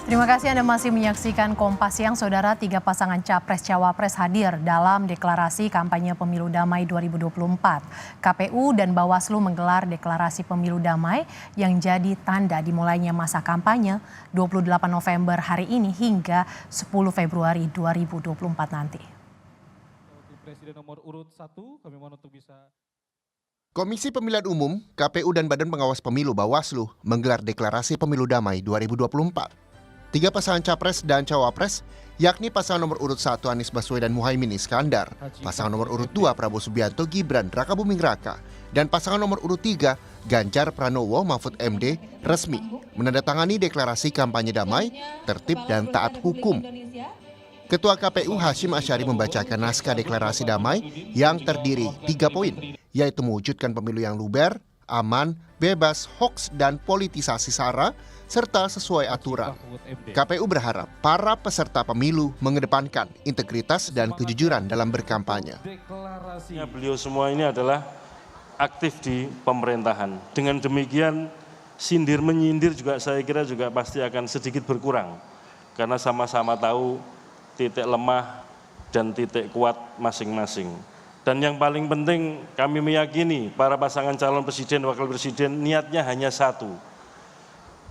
Terima kasih Anda masih menyaksikan Kompas Siang, Saudara. 3 pasangan Capres-Cawapres hadir dalam deklarasi kampanye pemilu damai 2024. KPU dan Bawaslu menggelar deklarasi pemilu damai yang jadi tanda dimulainya masa kampanye 28 November hari ini hingga 10 Februari 2024 nanti. Presiden nomor urut 1, kami mohon untuk bisa. Komisi Pemilihan Umum, KPU dan Badan Pengawas Pemilu Bawaslu menggelar deklarasi pemilu damai 2024. 3 pasangan Capres dan Cawapres, yakni pasangan nomor urut 1 Anies Baswedan Muhaimin Iskandar, pasangan nomor urut 2 Prabowo Subianto Gibran Rakabuming Raka, dan pasangan nomor urut 3 Ganjar Pranowo Mahfud MD resmi menandatangani deklarasi kampanye damai, tertib dan taat hukum. Ketua KPU Hashim Asyari membacakan naskah deklarasi damai yang terdiri 3 poin, yaitu mewujudkan pemilu yang luber, aman, bebas, hoaks, dan politisasi SARA, serta sesuai aturan. KPU berharap para peserta pemilu mengedepankan integritas dan kejujuran dalam berkampanye. Beliau semua ini adalah aktif di pemerintahan. Dengan demikian, sindir-menyindir juga saya kira juga pasti akan sedikit berkurang. Karena sama-sama tahu titik lemah dan titik kuat masing-masing. Dan yang paling penting, kami meyakini para pasangan calon presiden, wakil presiden niatnya hanya satu,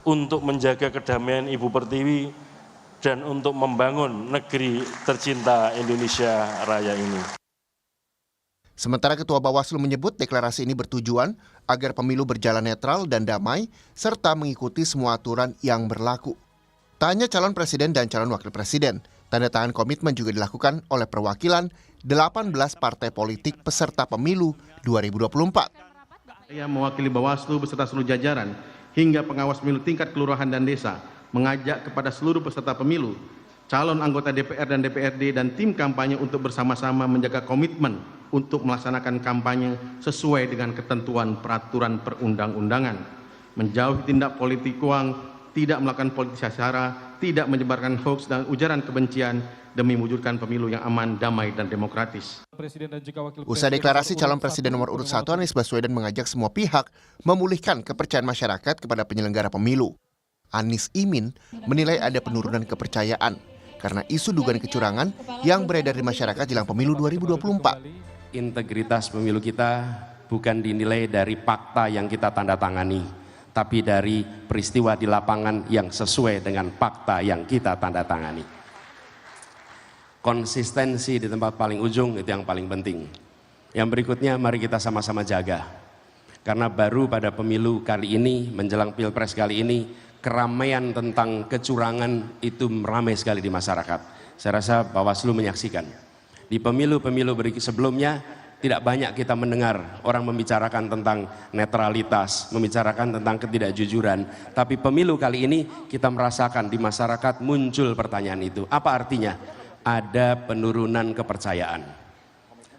untuk menjaga kedamaian Ibu Pertiwi dan untuk membangun negeri tercinta Indonesia Raya ini. Sementara Ketua Bawaslu menyebut deklarasi ini bertujuan agar pemilu berjalan netral dan damai, serta mengikuti semua aturan yang berlaku. Tanya calon presiden dan calon wakil presiden, tanda tangan komitmen juga dilakukan oleh perwakilan 18 partai politik peserta pemilu 2024. Saya mewakili Bawaslu beserta seluruh jajaran hingga pengawas pemilu tingkat kelurahan dan desa mengajak kepada seluruh peserta pemilu, calon anggota DPR dan DPRD dan tim kampanye untuk bersama-sama menjaga komitmen untuk melaksanakan kampanye sesuai dengan ketentuan peraturan perundang-undangan, menjauhi tindak politik uang, tidak melakukan politisasi SARA, tidak menyebarkan hoaks dan ujaran kebencian demi mewujudkan pemilu yang aman, damai, dan demokratis. Usai deklarasi, calon presiden nomor urut 1 Anies Baswedan mengajak semua pihak memulihkan kepercayaan masyarakat kepada penyelenggara pemilu. Anies Imin menilai ada penurunan kepercayaan karena isu dugaan kecurangan yang beredar di masyarakat jelang pemilu 2024. Integritas pemilu kita bukan dinilai dari fakta yang kita tanda tangani, tapi dari peristiwa di lapangan yang sesuai dengan fakta yang kita tanda tangani. Konsistensi di tempat paling ujung itu yang paling penting. Yang berikutnya mari kita sama-sama jaga. Karena baru pada pemilu kali ini, menjelang Pilpres kali ini, keramaian tentang kecurangan itu ramai sekali di masyarakat. Saya rasa Bawaslu menyaksikan. Di pemilu-pemilu sebelumnya tidak banyak kita mendengar orang membicarakan tentang netralitas, membicarakan tentang ketidakjujuran. Tapi pemilu kali ini kita merasakan di masyarakat muncul pertanyaan itu. Apa artinya? Ada penurunan kepercayaan.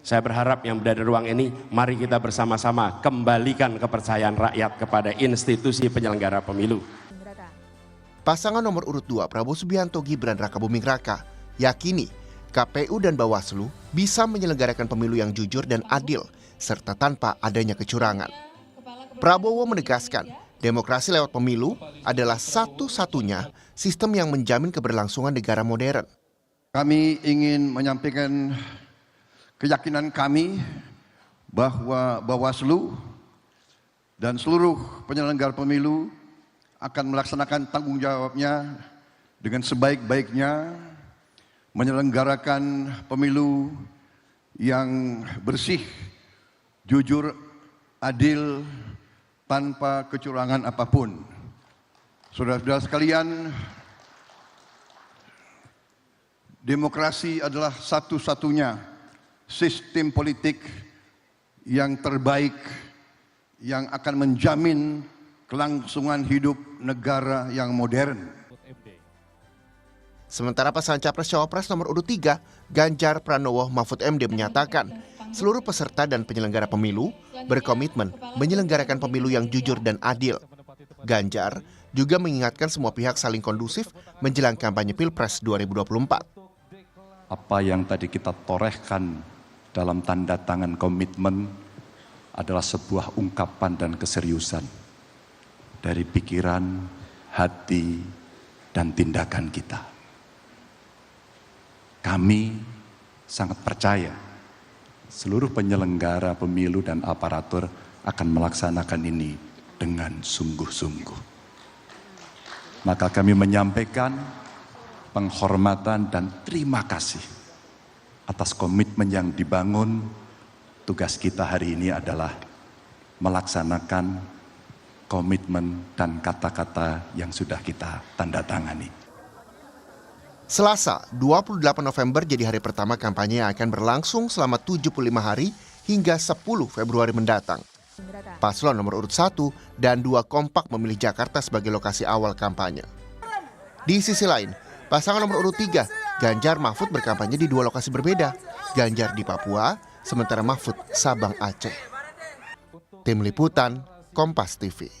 Saya berharap yang berada di ruang ini, mari kita bersama-sama kembalikan kepercayaan rakyat kepada institusi penyelenggara pemilu. Pasangan nomor urut 2 Prabowo Subianto Gibran Rakabuming Raka yakini KPU dan Bawaslu bisa menyelenggarakan pemilu yang jujur dan adil, serta tanpa adanya kecurangan. Prabowo menegaskan, demokrasi lewat pemilu adalah satu-satunya sistem yang menjamin keberlangsungan negara modern. Kami ingin menyampaikan keyakinan kami bahwa Bawaslu dan seluruh penyelenggara pemilu akan melaksanakan tanggung jawabnya dengan sebaik-baiknya, menyelenggarakan pemilu yang bersih, jujur, adil, tanpa kecurangan apapun. Saudara-saudara sekalian, demokrasi adalah satu-satunya sistem politik yang terbaik yang akan menjamin kelangsungan hidup negara yang modern. Sementara pasangan Capres-Cawapres nomor urut 3, Ganjar Pranowo Mahfud MD menyatakan, seluruh peserta dan penyelenggara pemilu berkomitmen menyelenggarakan pemilu yang jujur dan adil. Ganjar juga mengingatkan semua pihak saling kondusif menjelang kampanye Pilpres 2024. Apa yang tadi kita torehkan dalam tanda tangan komitmen adalah sebuah ungkapan dan keseriusan dari pikiran, hati, dan tindakan kita. Kami sangat percaya seluruh penyelenggara pemilu dan aparatur akan melaksanakan ini dengan sungguh-sungguh. Maka kami menyampaikan penghormatan dan terima kasih atas komitmen yang dibangun. Tugas kita hari ini adalah melaksanakan komitmen dan kata-kata yang sudah kita tanda tangani. Selasa, 28 November jadi hari pertama kampanye yang akan berlangsung selama 75 hari hingga 10 Februari mendatang. Paslon nomor urut 1 dan 2 kompak memilih Jakarta sebagai lokasi awal kampanye. Di sisi lain, pasangan nomor urut 3, Ganjar Mahfud berkampanye di 2 lokasi berbeda. Ganjar di Papua, sementara Mahfud Sabang Aceh. Tim Liputan, Kompas TV.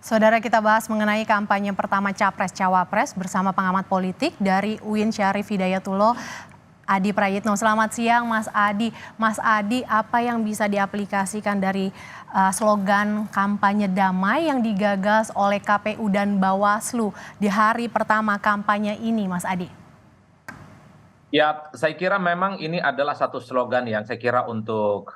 Saudara, kita bahas mengenai kampanye pertama Capres-Cawapres bersama pengamat politik dari UIN Syarif Hidayatullah, Adi Prayitno. Selamat siang Mas Adi. Mas Adi, apa yang bisa diaplikasikan dari slogan kampanye damai yang digagas oleh KPU dan Bawaslu di hari pertama kampanye ini, Mas Adi? Ya, saya kira memang ini adalah satu slogan yang saya kira untuk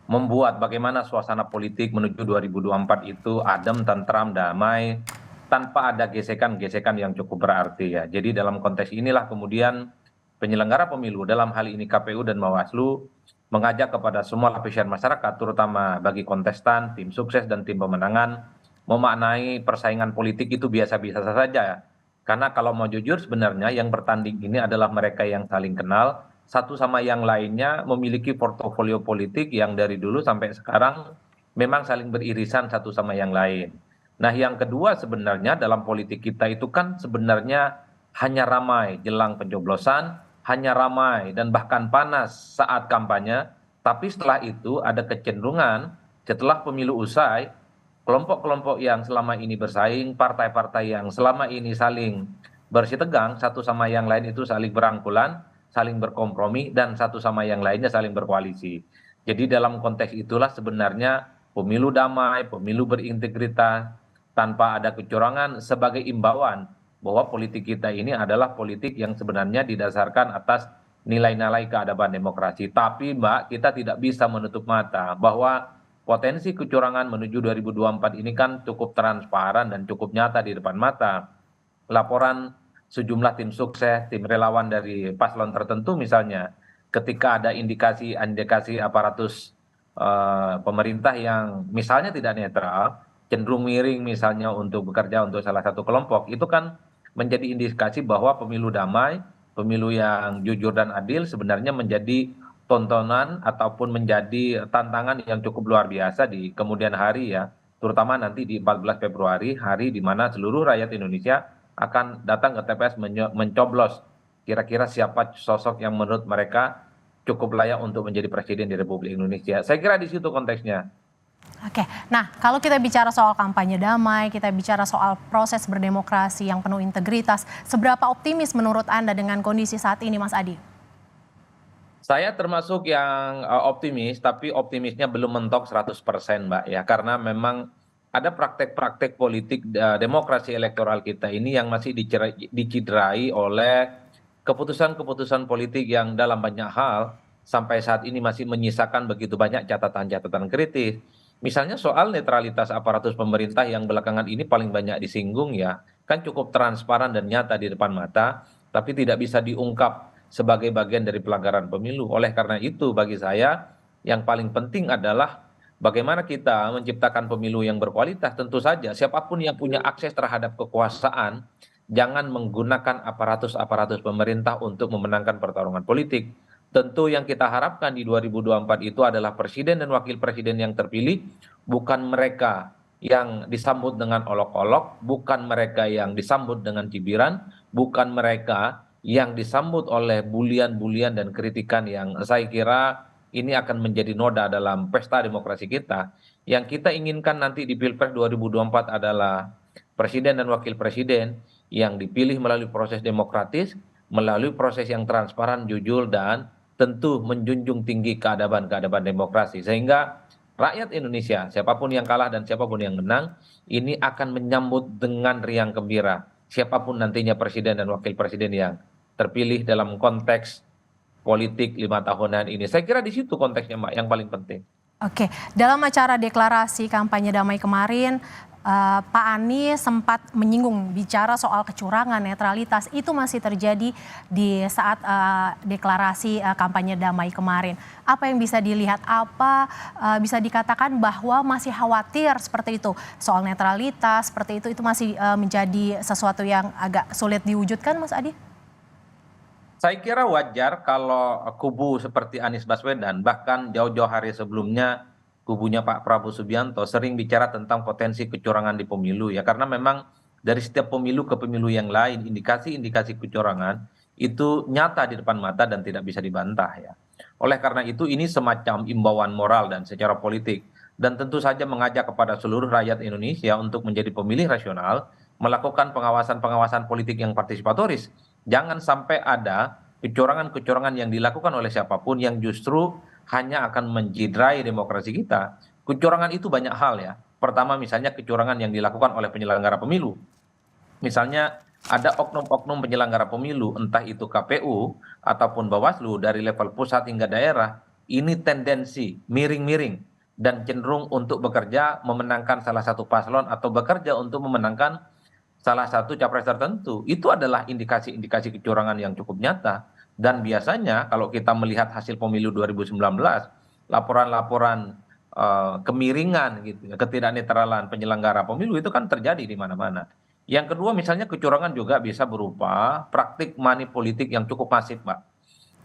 membuat bagaimana suasana politik menuju 2024 itu adem, tentram, damai, tanpa ada gesekan-gesekan yang cukup berarti ya. Jadi dalam konteks inilah kemudian penyelenggara pemilu, dalam hal ini KPU dan Bawaslu, mengajak kepada semua lapisan masyarakat, terutama bagi kontestan, tim sukses dan tim pemenangan, memaknai persaingan politik itu biasa-biasa saja. Karena kalau mau jujur sebenarnya yang bertanding ini adalah mereka yang saling kenal, satu sama yang lainnya memiliki portofolio politik yang dari dulu sampai sekarang memang saling beririsan satu sama yang lain. Nah, yang kedua sebenarnya dalam politik kita itu kan sebenarnya hanya ramai jelang pencoblosan, hanya ramai dan bahkan panas saat kampanye, tapi setelah itu ada kecenderungan setelah pemilu usai, kelompok-kelompok yang selama ini bersaing, partai-partai yang selama ini saling bersitegang satu sama yang lain itu saling berangkulan, saling berkompromi, dan satu sama yang lainnya saling berkoalisi. Jadi dalam konteks itulah sebenarnya pemilu damai, pemilu berintegritas, tanpa ada kecurangan sebagai imbauan bahwa politik kita ini adalah politik yang sebenarnya didasarkan atas nilai-nilai keadaban demokrasi. Tapi Mbak, kita tidak bisa menutup mata bahwa potensi kecurangan menuju 2024 ini kan cukup transparan dan cukup nyata di depan mata. Laporan sejumlah tim sukses, tim relawan dari paslon tertentu misalnya, ketika ada indikasi aparatus pemerintah yang misalnya tidak netral, cenderung miring misalnya untuk bekerja untuk salah satu kelompok, itu kan menjadi indikasi bahwa pemilu damai, pemilu yang jujur dan adil sebenarnya menjadi tontonan ataupun menjadi tantangan yang cukup luar biasa di kemudian hari ya, terutama nanti di 14 Februari, hari di mana seluruh rakyat Indonesia akan datang ke TPS mencoblos kira-kira siapa sosok yang menurut mereka cukup layak untuk menjadi presiden di Republik Indonesia. Saya kira di situ konteksnya. Oke, nah kalau kita bicara soal kampanye damai, kita bicara soal proses berdemokrasi yang penuh integritas, seberapa optimis menurut Anda dengan kondisi saat ini, Mas Adi? Saya termasuk yang optimis, tapi optimisnya belum mentok 100% Mbak ya, karena memang ada praktek-praktek politik demokrasi elektoral kita ini yang masih diciderai oleh keputusan-keputusan politik yang dalam banyak hal sampai saat ini masih menyisakan begitu banyak catatan-catatan kritis. Misalnya soal netralitas aparatus pemerintah yang belakangan ini paling banyak disinggung ya, kan cukup transparan dan nyata di depan mata, tapi tidak bisa diungkap sebagai bagian dari pelanggaran pemilu. Oleh karena itu bagi saya yang paling penting adalah bagaimana kita menciptakan pemilu yang berkualitas. Tentu saja siapapun yang punya akses terhadap kekuasaan, jangan menggunakan aparatus-aparatus pemerintah untuk memenangkan pertarungan politik. Tentu yang kita harapkan di 2024 itu adalah presiden dan wakil presiden yang terpilih, bukan mereka yang disambut dengan olok-olok, bukan mereka yang disambut dengan cibiran, bukan mereka yang disambut oleh bulian-bulian dan kritikan yang saya kira ini akan menjadi noda dalam pesta demokrasi kita. Yang kita inginkan nanti di Pilpres 2024 adalah presiden dan wakil presiden yang dipilih melalui proses demokratis, melalui proses yang transparan, jujur, dan tentu menjunjung tinggi keadaban demokrasi. Sehingga rakyat Indonesia, siapapun yang kalah dan siapapun yang menang, ini akan menyambut dengan riang gembira siapapun nantinya presiden dan wakil presiden yang terpilih dalam konteks politik 5 tahunan ini. Saya kira di situ konteksnya, Mbak, yang paling penting. Oke, dalam acara deklarasi kampanye damai kemarin, Pak Anies sempat menyinggung bicara soal kecurangan, netralitas itu masih terjadi di saat deklarasi kampanye damai kemarin. Apa yang bisa dilihat? Apa bisa dikatakan bahwa masih khawatir seperti itu soal netralitas seperti itu masih menjadi sesuatu yang agak sulit diwujudkan, Mas Adi? Saya kira wajar kalau kubu seperti Anies Baswedan, bahkan jauh-jauh hari sebelumnya kubunya Pak Prabowo Subianto sering bicara tentang potensi kecurangan di pemilu ya, karena memang dari setiap pemilu ke pemilu yang lain indikasi-indikasi kecurangan itu nyata di depan mata dan tidak bisa dibantah ya. Oleh karena itu ini semacam imbauan moral dan secara politik, dan tentu saja mengajak kepada seluruh rakyat Indonesia untuk menjadi pemilih rasional, melakukan pengawasan-pengawasan politik yang partisipatoris. Jangan sampai ada kecurangan-kecurangan yang dilakukan oleh siapapun yang justru hanya akan menjidrai demokrasi kita. Kecurangan itu banyak hal ya. Pertama misalnya kecurangan yang dilakukan oleh penyelenggara pemilu. Misalnya ada oknum-oknum penyelenggara pemilu, entah itu KPU ataupun Bawaslu dari level pusat hingga daerah, ini tendensi miring-miring dan cenderung untuk bekerja memenangkan salah satu paslon atau bekerja untuk memenangkan salah satu capres tertentu. Itu adalah indikasi-indikasi kecurangan yang cukup nyata. Dan biasanya kalau kita melihat hasil pemilu 2019, laporan-laporan kemiringan gitu, ketidaknetralan penyelenggara pemilu itu kan terjadi di mana-mana. Yang kedua misalnya kecurangan juga bisa berupa praktik money politik yang cukup masif, Mbak.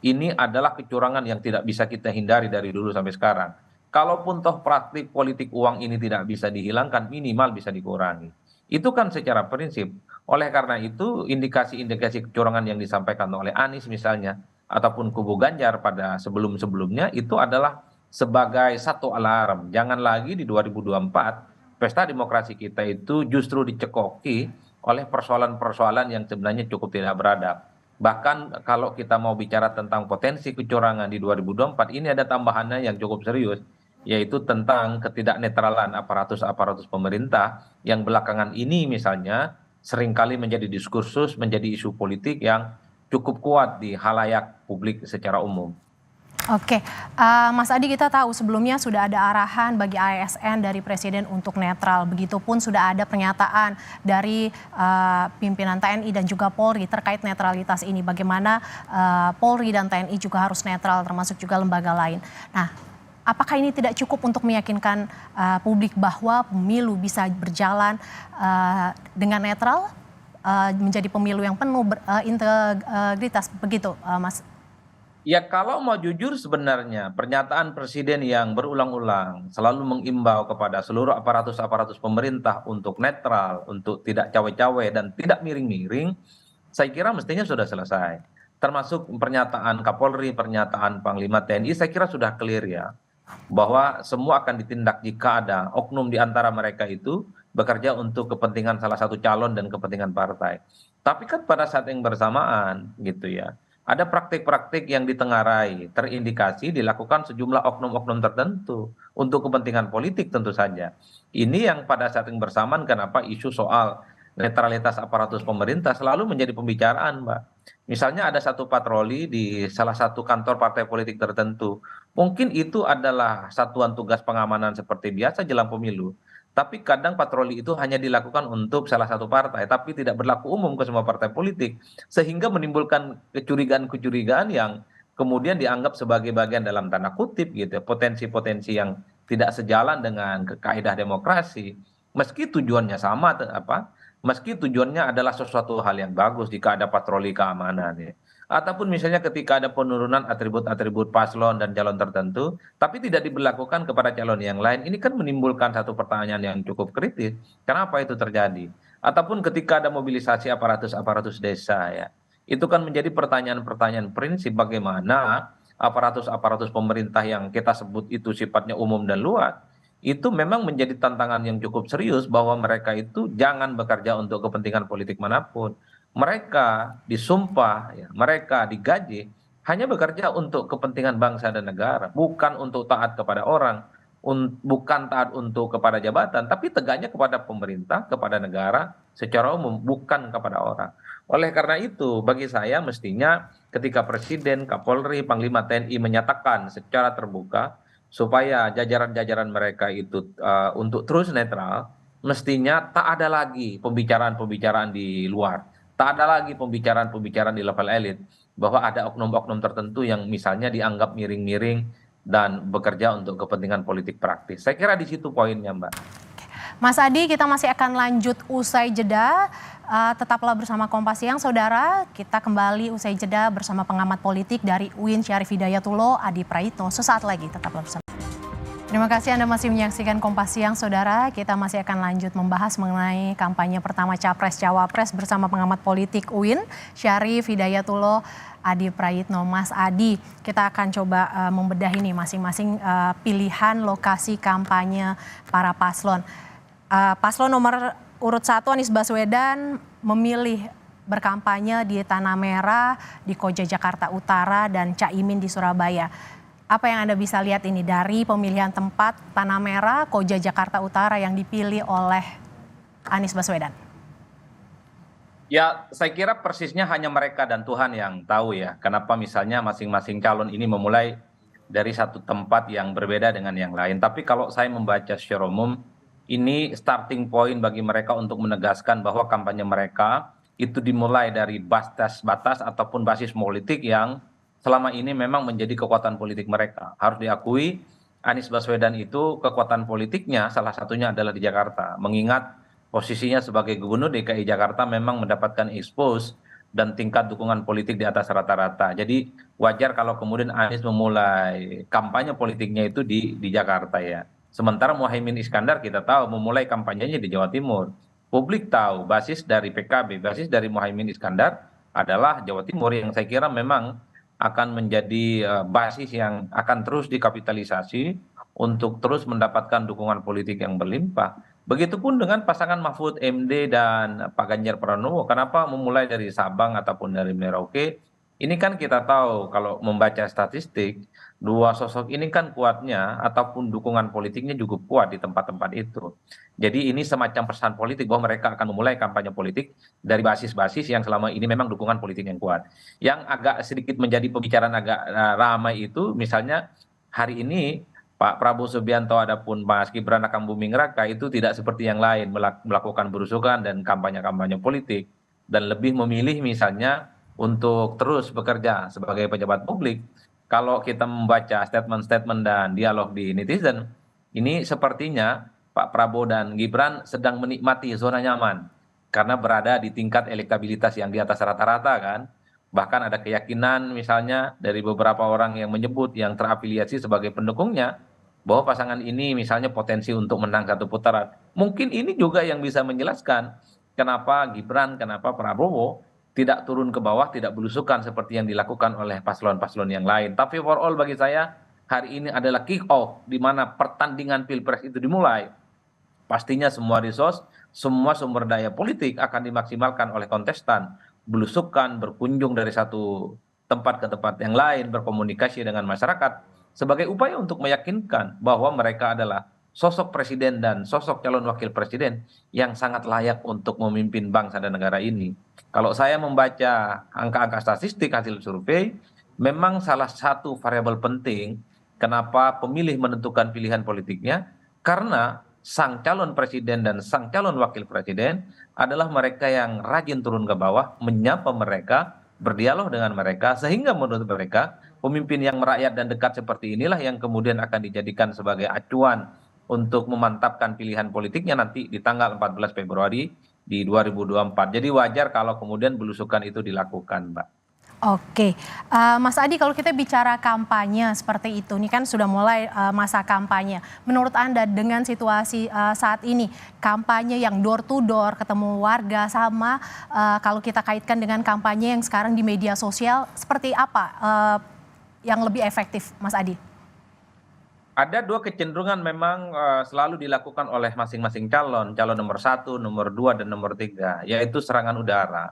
Ini adalah kecurangan yang tidak bisa kita hindari dari dulu sampai sekarang. Kalaupun toh praktik politik uang ini tidak bisa dihilangkan, minimal bisa dikurangi. Itu kan secara prinsip. Oleh karena itu indikasi-indikasi kecurangan yang disampaikan oleh Anies misalnya ataupun kubu Ganjar pada sebelum-sebelumnya itu adalah sebagai satu alarm. Jangan lagi di 2024 pesta demokrasi kita itu justru dicekoki oleh persoalan-persoalan yang sebenarnya cukup tidak beradab. Bahkan kalau kita mau bicara tentang potensi kecurangan di 2024 ini ada tambahannya yang cukup serius, yaitu tentang ketidaknetralan aparatus-aparatus pemerintah yang belakangan ini misalnya seringkali menjadi diskursus, menjadi isu politik yang cukup kuat di halayak publik secara umum. Oke, Mas Adi, kita tahu sebelumnya sudah ada arahan bagi ASN dari Presiden untuk netral. Begitupun sudah ada pernyataan dari pimpinan TNI dan juga Polri terkait netralitas ini. Bagaimana Polri dan TNI juga harus netral, termasuk juga lembaga lain. Nah, apakah ini tidak cukup untuk meyakinkan publik bahwa pemilu bisa berjalan dengan netral, menjadi pemilu yang penuh integritas, begitu, Mas? Ya kalau mau jujur sebenarnya pernyataan presiden yang berulang-ulang selalu mengimbau kepada seluruh aparatus-aparatus pemerintah untuk netral, untuk tidak cawe-cawe dan tidak miring-miring, saya kira mestinya sudah selesai. Termasuk pernyataan Kapolri, pernyataan Panglima TNI, saya kira sudah clear ya, bahwa semua akan ditindak jika ada oknum di antara mereka itu bekerja untuk kepentingan salah satu calon dan kepentingan partai. Tapi kan pada saat yang bersamaan gitu ya, ada praktik-praktik yang ditengarai, terindikasi dilakukan sejumlah oknum-oknum tertentu untuk kepentingan politik tentu saja. Ini yang pada saat yang bersamaan kenapa isu soal netralitas aparatus pemerintah selalu menjadi pembicaraan, Mbak. Misalnya ada satu patroli di salah satu kantor partai politik tertentu. Mungkin itu adalah satuan tugas pengamanan seperti biasa jelang pemilu. Tapi kadang patroli itu hanya dilakukan untuk salah satu partai, tapi tidak berlaku umum ke semua partai politik. Sehingga menimbulkan kecurigaan-kecurigaan yang kemudian dianggap sebagai bagian dalam tanda kutip gitu, potensi-potensi yang tidak sejalan dengan kaidah demokrasi. Meski tujuannya sama, meski tujuannya adalah sesuatu hal yang bagus jika ada patroli keamanan ya. Ataupun misalnya ketika ada penurunan atribut-atribut paslon dan calon tertentu, tapi tidak diberlakukan kepada calon yang lain, ini kan menimbulkan satu pertanyaan yang cukup kritis. Kenapa itu terjadi? Ataupun ketika ada mobilisasi aparatus-aparatus desa ya, itu kan menjadi pertanyaan-pertanyaan prinsip bagaimana aparatus-aparatus pemerintah yang kita sebut itu sifatnya umum dan luas, itu memang menjadi tantangan yang cukup serius bahwa mereka itu jangan bekerja untuk kepentingan politik manapun. Mereka disumpah, ya, mereka digaji hanya bekerja untuk kepentingan bangsa dan negara, bukan untuk taat kepada orang, bukan taat untuk kepada jabatan, tapi tegaknya kepada pemerintah, kepada negara secara umum, bukan kepada orang. Oleh karena itu, bagi saya mestinya ketika Presiden, Kapolri, Panglima TNI menyatakan secara terbuka supaya jajaran-jajaran mereka itu untuk terus netral, mestinya tak ada lagi pembicaraan-pembicaraan di luar, tak ada lagi pembicaraan-pembicaraan di level elit, bahwa ada oknum-oknum tertentu yang misalnya dianggap miring-miring dan bekerja untuk kepentingan politik praktis. Saya kira di situ poinnya, Mbak. Mas Adi, kita masih akan lanjut usai jeda. Tetaplah bersama Kompas Siang, saudara. Kita kembali usai jeda bersama pengamat politik dari UIN Syarif Hidayatullah, Adi Praitno. Sesaat lagi, tetaplah bersama. Terima kasih Anda masih menyaksikan Kompas Siang, saudara. Kita masih akan lanjut membahas mengenai kampanye pertama Capres-Cawapres bersama pengamat politik UIN Syarif Hidayatullah, Adi Praitno. Mas Adi, kita akan coba membedah ini masing-masing pilihan lokasi kampanye para paslon. Paslon nomor urut 1 Anies Baswedan memilih berkampanye di Tanah Merah, di Koja Jakarta Utara, dan Caimin di Surabaya. Apa yang Anda bisa lihat ini dari pemilihan tempat Tanah Merah, Koja Jakarta Utara yang dipilih oleh Anies Baswedan? Ya, saya kira persisnya hanya mereka dan Tuhan yang tahu ya, kenapa misalnya masing-masing calon ini memulai dari satu tempat yang berbeda dengan yang lain. Tapi kalau saya membaca secara umum, ini starting point bagi mereka untuk menegaskan bahwa kampanye mereka itu dimulai dari batas ataupun basis politik yang selama ini memang menjadi kekuatan politik mereka. Harus diakui, Anies Baswedan itu kekuatan politiknya salah satunya adalah di Jakarta. Mengingat posisinya sebagai gubernur DKI Jakarta memang mendapatkan expose dan tingkat dukungan politik di atas rata-rata. Jadi wajar kalau kemudian Anies memulai kampanye politiknya itu di Jakarta ya. Sementara Muhaimin Iskandar kita tahu memulai kampanyenya di Jawa Timur. Publik tahu basis dari PKB, basis dari Muhaimin Iskandar adalah Jawa Timur yang saya kira memang akan menjadi basis yang akan terus dikapitalisasi untuk terus mendapatkan dukungan politik yang berlimpah. Begitupun dengan pasangan Mahfud MD dan Pak Ganjar Pranowo. Kenapa memulai dari Sabang ataupun dari Merauke? Ini kan kita tahu kalau membaca statistik, dua sosok ini kan kuatnya ataupun dukungan politiknya cukup kuat di tempat-tempat itu. Jadi ini semacam pesan politik bahwa mereka akan memulai kampanye politik dari basis-basis yang selama ini memang dukungan politik yang kuat. Yang agak sedikit menjadi pembicaraan agak ramai itu misalnya hari ini Pak Prabowo Subianto adapun Mas Gibran Rakabuming Raka itu tidak seperti yang lain melakukan berusukan dan kampanye-kampanye politik dan lebih memilih misalnya untuk terus bekerja sebagai pejabat publik. Kalau kita membaca statement-statement dan dialog di netizen, ini sepertinya Pak Prabowo dan Gibran sedang menikmati zona nyaman karena berada di tingkat elektabilitas yang di atas rata-rata kan. Bahkan ada keyakinan misalnya dari beberapa orang yang menyebut yang terafiliasi sebagai pendukungnya bahwa pasangan ini misalnya potensi untuk menang satu putaran. Mungkin ini juga yang bisa menjelaskan kenapa Gibran, kenapa Prabowo tidak turun ke bawah, tidak belusukan seperti yang dilakukan oleh paslon-paslon yang lain. Tapi for all bagi saya, hari ini adalah kick off di mana pertandingan Pilpres itu dimulai. Pastinya semua resource, semua sumber daya politik akan dimaksimalkan oleh kontestan. Belusukan, berkunjung dari satu tempat ke tempat yang lain, berkomunikasi dengan masyarakat sebagai upaya untuk meyakinkan bahwa mereka adalah sosok presiden dan sosok calon wakil presiden yang sangat layak untuk memimpin bangsa dan negara ini. Kalau saya membaca angka-angka statistik hasil survei, memang salah satu variabel penting kenapa pemilih menentukan pilihan politiknya, karena sang calon presiden dan sang calon wakil presiden adalah mereka yang rajin turun ke bawah, menyapa mereka, berdialog dengan mereka, sehingga menurut mereka pemimpin yang merakyat dan dekat seperti inilah yang kemudian akan dijadikan sebagai acuan untuk memantapkan pilihan politiknya nanti di tanggal 14 Februari di 2024. Jadi wajar kalau kemudian belusukan itu dilakukan, Mbak. Oke, Mas Adi, kalau kita bicara kampanye seperti itu, ini kan sudah mulai masa kampanye. Menurut Anda dengan situasi saat ini, kampanye yang door to door, ketemu warga sama kalau kita kaitkan dengan kampanye yang sekarang di media sosial, seperti apa yang lebih efektif, Mas Adi? Ada dua kecenderungan memang selalu dilakukan oleh masing-masing calon nomor 1, nomor 2, dan nomor 3, yaitu serangan udara.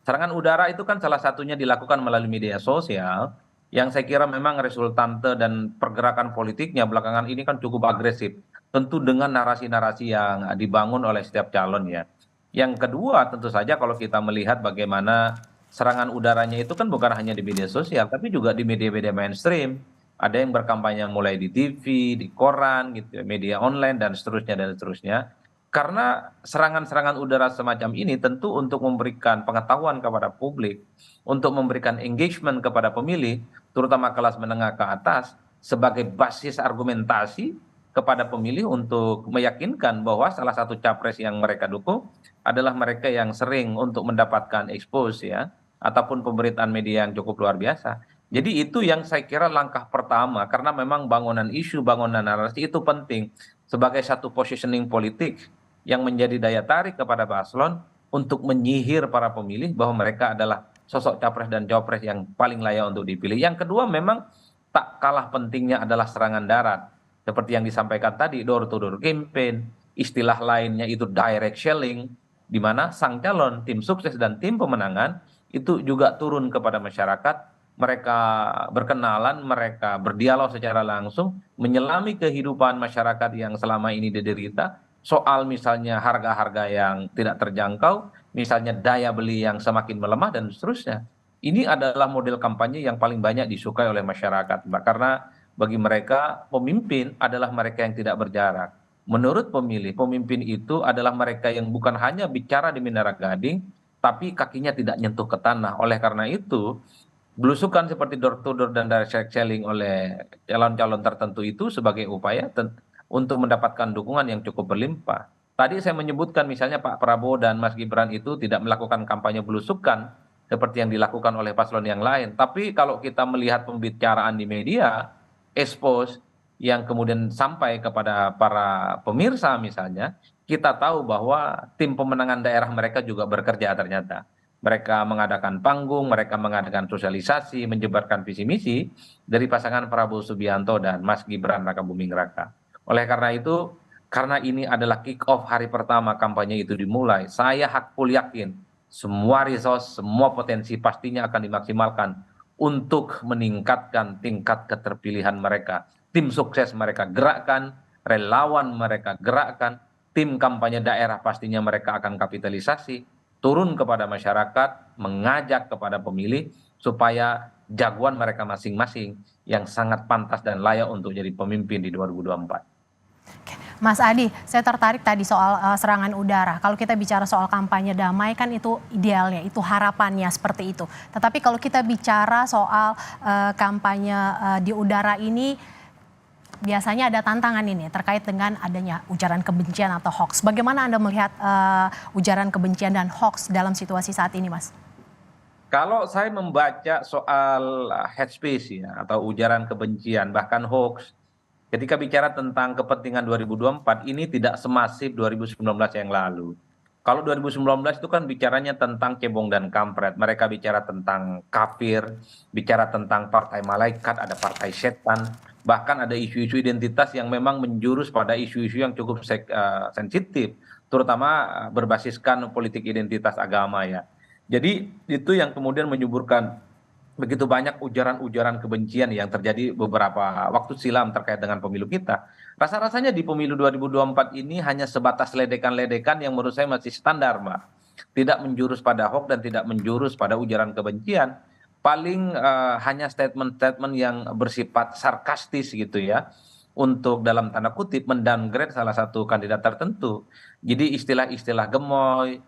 Serangan udara itu kan salah satunya dilakukan melalui media sosial, yang saya kira memang resultante dan pergerakan politiknya belakangan ini kan cukup agresif. Tentu dengan narasi-narasi yang dibangun oleh setiap calon ya. Yang kedua tentu saja kalau kita melihat bagaimana serangan udaranya itu kan bukan hanya di media sosial, tapi juga di media-media mainstream. Ada yang berkampanye mulai di TV, di koran, gitu, ya, media online dan seterusnya dan seterusnya. Karena serangan-serangan udara semacam ini tentu untuk memberikan pengetahuan kepada publik, untuk memberikan engagement kepada pemilih, terutama kelas menengah ke atas, sebagai basis argumentasi kepada pemilih untuk meyakinkan bahwa salah satu capres yang mereka dukung adalah mereka yang sering untuk mendapatkan expose ya, ataupun pemberitaan media yang cukup luar biasa. Jadi itu yang saya kira langkah pertama, karena memang bangunan isu, bangunan narasi itu penting sebagai satu positioning politik yang menjadi daya tarik kepada paslon untuk menyihir para pemilih bahwa mereka adalah sosok capres dan cawapres yang paling layak untuk dipilih. Yang kedua memang tak kalah pentingnya adalah serangan darat. Seperti yang disampaikan tadi, door to door campaign, istilah lainnya itu direct selling, di mana sang calon, tim sukses dan tim pemenangan itu juga turun kepada masyarakat, mereka berkenalan, mereka berdialog secara langsung, menyelami kehidupan masyarakat yang selama ini diderita, soal misalnya harga-harga yang tidak terjangkau, misalnya daya beli yang semakin melemah, dan seterusnya. Ini adalah model kampanye yang paling banyak disukai oleh masyarakat, Mbak, karena bagi mereka pemimpin adalah mereka yang tidak berjarak. Menurut pemilih, pemimpin itu adalah mereka yang bukan hanya bicara di Menara Gading, tapi kakinya tidak nyentuh ke tanah. Oleh karena itu, belusukan seperti door to door dan direct selling oleh calon-calon tertentu itu sebagai upaya untuk mendapatkan dukungan yang cukup berlimpah. Tadi saya menyebutkan misalnya Pak Prabowo dan Mas Gibran itu tidak melakukan kampanye belusukan seperti yang dilakukan oleh paslon yang lain. Tapi kalau kita melihat pembicaraan di media, expose yang kemudian sampai kepada para pemirsa misalnya, kita tahu bahwa tim pemenangan daerah mereka juga bekerja ternyata. Mereka mengadakan panggung, mereka mengadakan sosialisasi, menyebarkan visi misi dari pasangan Prabowo Subianto dan Mas Gibran Rakabuming Raka. Oleh karena itu, karena ini adalah kick off hari pertama kampanye itu dimulai, saya hakul yakin semua resource, semua potensi pastinya akan dimaksimalkan untuk meningkatkan tingkat keterpilihan mereka. Tim sukses mereka gerakkan, relawan mereka gerakkan, tim kampanye daerah pastinya mereka akan kapitalisasi, turun kepada masyarakat, mengajak kepada pemilih supaya jagoan mereka masing-masing yang sangat pantas dan layak untuk jadi pemimpin di 2024. Mas Adi, saya tertarik tadi soal serangan udara. Kalau kita bicara soal kampanye damai kan itu idealnya, itu harapannya seperti itu. Tetapi kalau kita bicara soal kampanye di udara ini, biasanya ada tantangan ini terkait dengan adanya ujaran kebencian atau hoax. Bagaimana Anda melihat ujaran kebencian dan hoax dalam situasi saat ini, Mas? Kalau saya membaca soal hate speech ya, atau ujaran kebencian, bahkan hoax, ketika bicara tentang kepentingan 2024, ini tidak semasif 2019 yang lalu. Kalau 2019 itu kan bicaranya tentang cebong dan kampret. Mereka bicara tentang kafir, bicara tentang partai malaikat, ada partai setan. Bahkan ada isu-isu identitas yang memang menjurus pada isu-isu yang cukup sensitif, terutama berbasiskan politik identitas agama ya. Jadi itu yang kemudian menyuburkan begitu banyak ujaran-ujaran kebencian yang terjadi beberapa waktu silam terkait dengan pemilu kita. Rasa-rasanya di pemilu 2024 ini hanya sebatas ledekan-ledekan yang menurut saya masih standar, Mbak. Tidak menjurus pada hoax dan tidak menjurus pada ujaran kebencian. Paling hanya statement-statement yang bersifat sarkastis gitu ya, untuk dalam tanda kutip mendowngrade salah satu kandidat tertentu. Jadi istilah-istilah gemoy,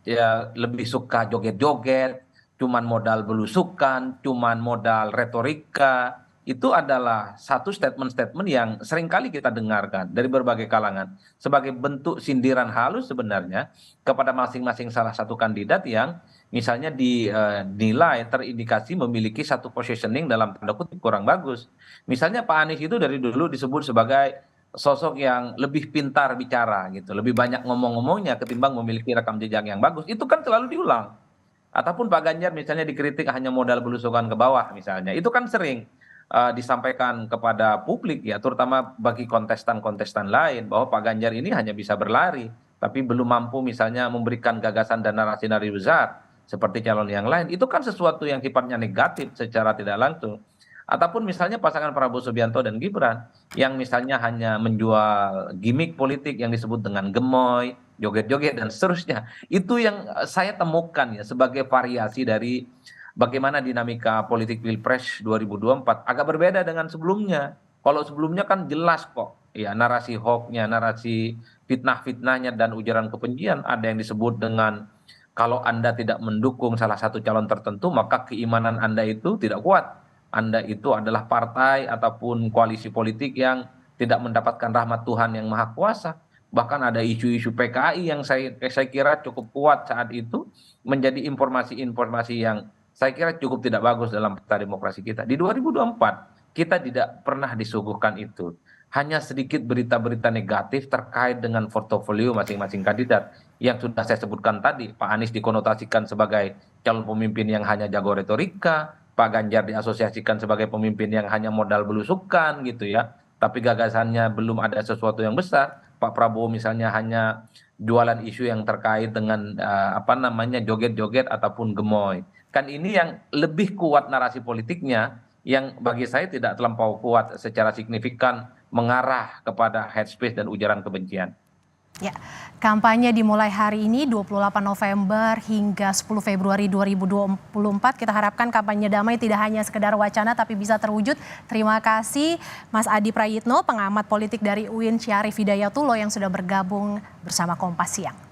ya lebih suka joget-joget, cuman modal belusukan, cuman modal retorika, itu adalah satu statement-statement yang seringkali kita dengarkan dari berbagai kalangan sebagai bentuk sindiran halus sebenarnya kepada masing-masing salah satu kandidat yang misalnya dinilai terindikasi memiliki satu positioning dalam tanda kutip kurang bagus. Misalnya Pak Anies itu dari dulu disebut sebagai sosok yang lebih pintar bicara gitu, lebih banyak ngomong-ngomongnya ketimbang memiliki rekam jejak yang bagus. Itu kan selalu diulang. Ataupun Pak Ganjar misalnya dikritik hanya modal belusukan ke bawah misalnya. Itu kan sering disampaikan kepada publik ya, terutama bagi kontestan-kontestan lain bahwa Pak Ganjar ini hanya bisa berlari, tapi belum mampu misalnya memberikan gagasan dan narasi-narasi besar seperti calon yang lain. Itu kan sesuatu yang sifatnya negatif secara tidak langsung. Ataupun misalnya pasangan Prabowo Subianto dan Gibran yang misalnya hanya menjual gimmick politik yang disebut dengan gemoy, joget-joget dan seterusnya. Itu yang saya temukan ya sebagai variasi dari bagaimana dinamika politik Pilpres 2024 agak berbeda dengan sebelumnya. Kalau sebelumnya kan jelas kok ya narasi hoax-nya, narasi fitnah-fitnahnya dan ujaran kebencian ada yang disebut dengan kalau Anda tidak mendukung salah satu calon tertentu maka keimanan Anda itu tidak kuat. Anda itu adalah partai ataupun koalisi politik yang tidak mendapatkan rahmat Tuhan yang Maha Kuasa. Bahkan ada isu-isu PKI yang saya kira cukup kuat saat itu menjadi informasi-informasi yang saya kira cukup tidak bagus dalam peta demokrasi kita. Di 2024 kita tidak pernah disuguhkan itu. Hanya sedikit berita-berita negatif terkait dengan portofolio masing-masing kandidat yang sudah saya sebutkan tadi. Pak Anies dikonotasikan sebagai calon pemimpin yang hanya jago retorika, Pak Ganjar diasosiasikan sebagai pemimpin yang hanya modal belusukan gitu ya, tapi gagasannya belum ada sesuatu yang besar. Pak Prabowo misalnya hanya jualan isu yang terkait dengan joget-joget ataupun gemoy. Kan ini yang lebih kuat narasi politiknya yang bagi saya tidak terlampau kuat secara signifikan mengarah kepada hate speech dan ujaran kebencian. Ya, kampanye dimulai hari ini 28 November hingga 10 Februari 2024. Kita harapkan kampanye damai tidak hanya sekedar wacana tapi bisa terwujud. Terima kasih Mas Adi Prayitno, pengamat politik dari UIN Syarif Hidayatullah yang sudah bergabung bersama Kompas Siang.